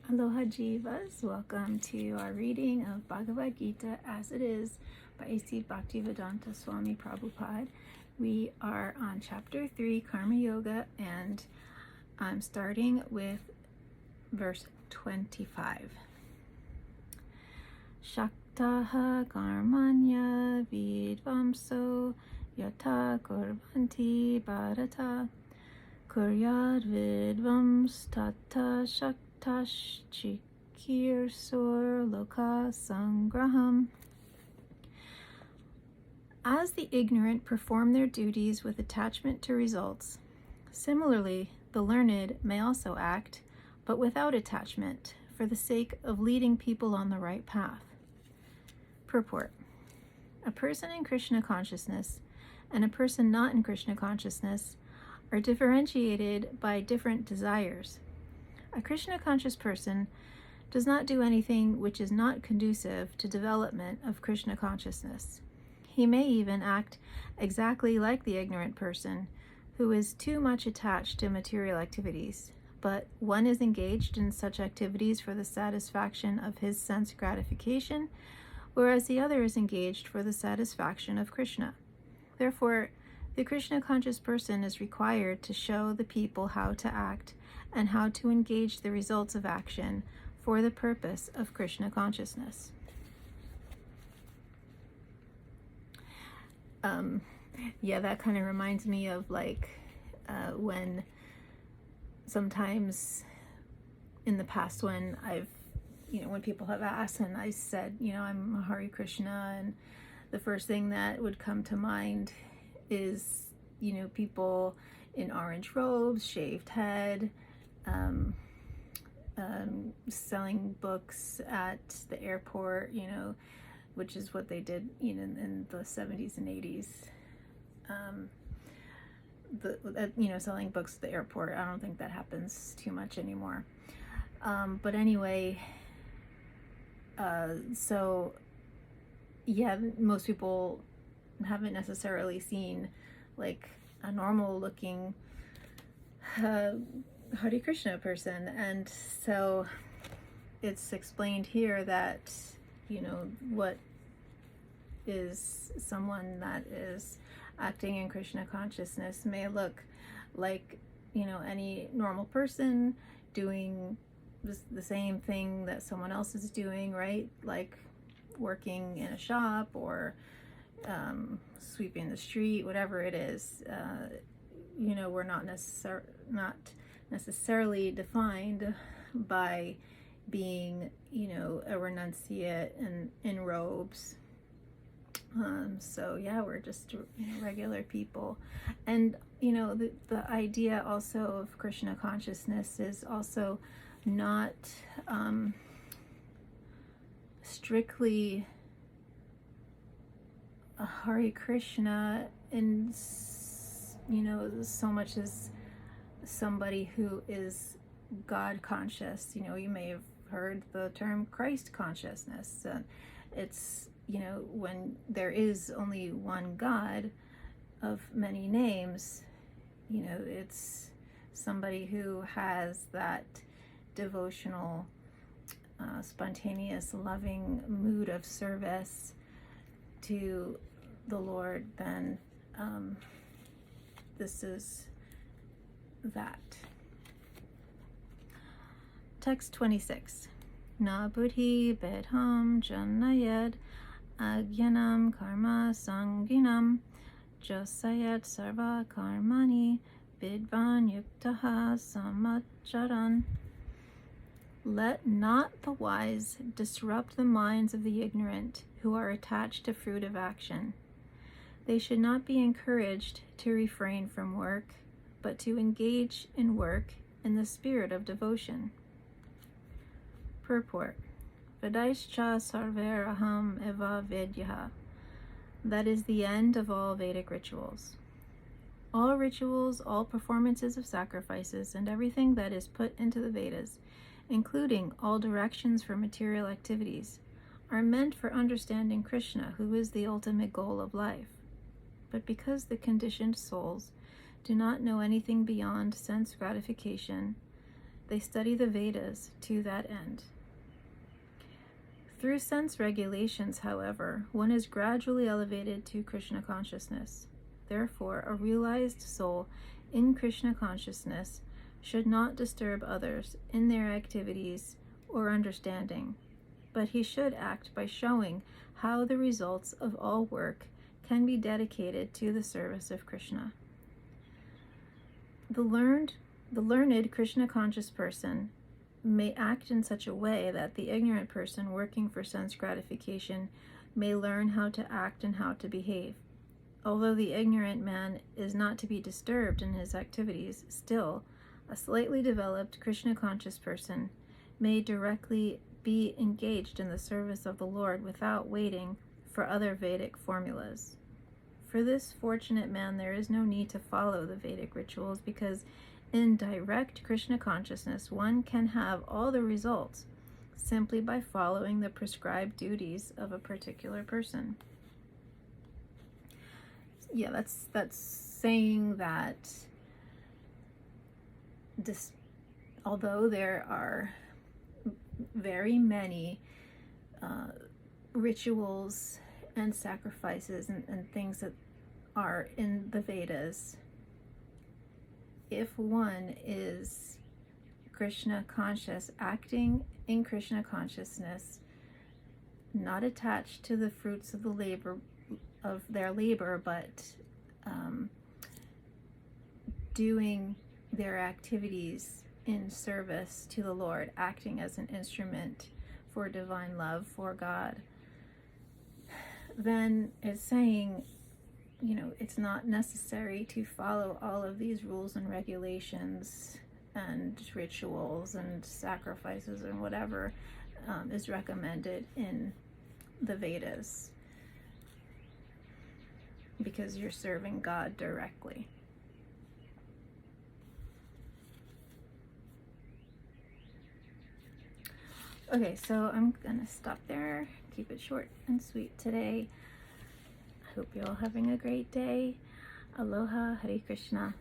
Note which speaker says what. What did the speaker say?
Speaker 1: Aloha Jivas, welcome to our reading of Bhagavad Gita as it is by A.C. Bhaktivedanta Swami Prabhupad. We are on chapter 3, Karma Yoga, and I'm starting with verse 25. Shaktaha karmanya vidvamso yata kurvanti bharata kuryad vidvams tata shakta Tashchikir Sur Loka Sangraham. As the ignorant perform their duties with attachment to results, similarly, the learned may also act, but without attachment, for the sake of leading people on the right path. Purport: a person in Krishna consciousness and a person not in Krishna consciousness are differentiated by different desires. A Krishna-conscious person does not do anything which is not conducive to development of Krishna consciousness. He may even act exactly like the ignorant person who is too much attached to material activities, but one is engaged in such activities for the satisfaction of his sense gratification, whereas the other is engaged for the satisfaction of Krishna. Therefore, the Krishna-conscious person is required to show the people how to act and how to engage the results of action for the purpose of Krishna consciousness. That kind of reminds me of when sometimes in the past when when people have asked and I said, I'm a Hare Krishna, and the first thing that would come to mind is, people in orange robes, shaved head, selling books at the airport, which is what they did, in the 70s and 80s. Selling books at the airport. I don't think that happens too much anymore. But anyway, most people haven't necessarily seen like a normal looking Hare Krishna person, and so it's explained here that what is someone that is acting in Krishna consciousness may look like any normal person doing the same thing that someone else is doing, right? Like working in a shop or sweeping the street, whatever it is. We're not necessarily defined by being, a renunciate in robes. We're just regular people. And the idea also of Krishna consciousness is also not strictly a Hare Krishna in so much as somebody who is God conscious. You may have heard the term Christ consciousness. It's when there is only one God of many names, it's somebody who has that devotional, spontaneous, loving mood of service to the Lord. Then this is that. Text 26. Na buddhi bedham janayed agyanam karma sanginam josayat sarva karmani vidvan yuktaha samacharan. Let not the wise disrupt the minds of the ignorant who are attached to fruit of action. They should not be encouraged to refrain from work, but to engage in work in the spirit of devotion. Purport: Vedaischa sarver aham eva vedyaha. That is the end of all Vedic rituals. All rituals, all performances of sacrifices, and everything that is put into the Vedas, including all directions for material activities, are meant for understanding Krishna, who is the ultimate goal of life. But because the conditioned souls do not know anything beyond sense gratification, They study the Vedas to that end. Through sense regulations, however, one is gradually elevated to Krishna consciousness. Therefore, a realized soul in Krishna consciousness should not disturb others in their activities or understanding, but he should act by showing how the results of all work can be dedicated to the service of Krishna. The learned Krishna conscious person may act in such a way that the ignorant person working for sense gratification may learn how to act and how to behave. Although the ignorant man is not to be disturbed in his activities, still, a slightly developed Krishna conscious person may directly be engaged in the service of the Lord without waiting for other Vedic formulas. For this fortunate man, there is no need to follow the Vedic rituals, because in direct Krishna consciousness, one can have all the results simply by following the prescribed duties of a particular person. Yeah, that's saying that although there are very many rituals and sacrifices and things that are in the Vedas, if one is Krishna conscious, acting in Krishna consciousness, not attached to the fruits of their labor, but doing their activities in service to the Lord, acting as an instrument for divine love for God, then it's saying, it's not necessary to follow all of these rules and regulations and rituals and sacrifices and whatever is recommended in the Vedas, because you're serving God directly. Okay, so I'm gonna stop there, keep it short and sweet today. I hope you're all having a great day. Aloha, Hare Krishna.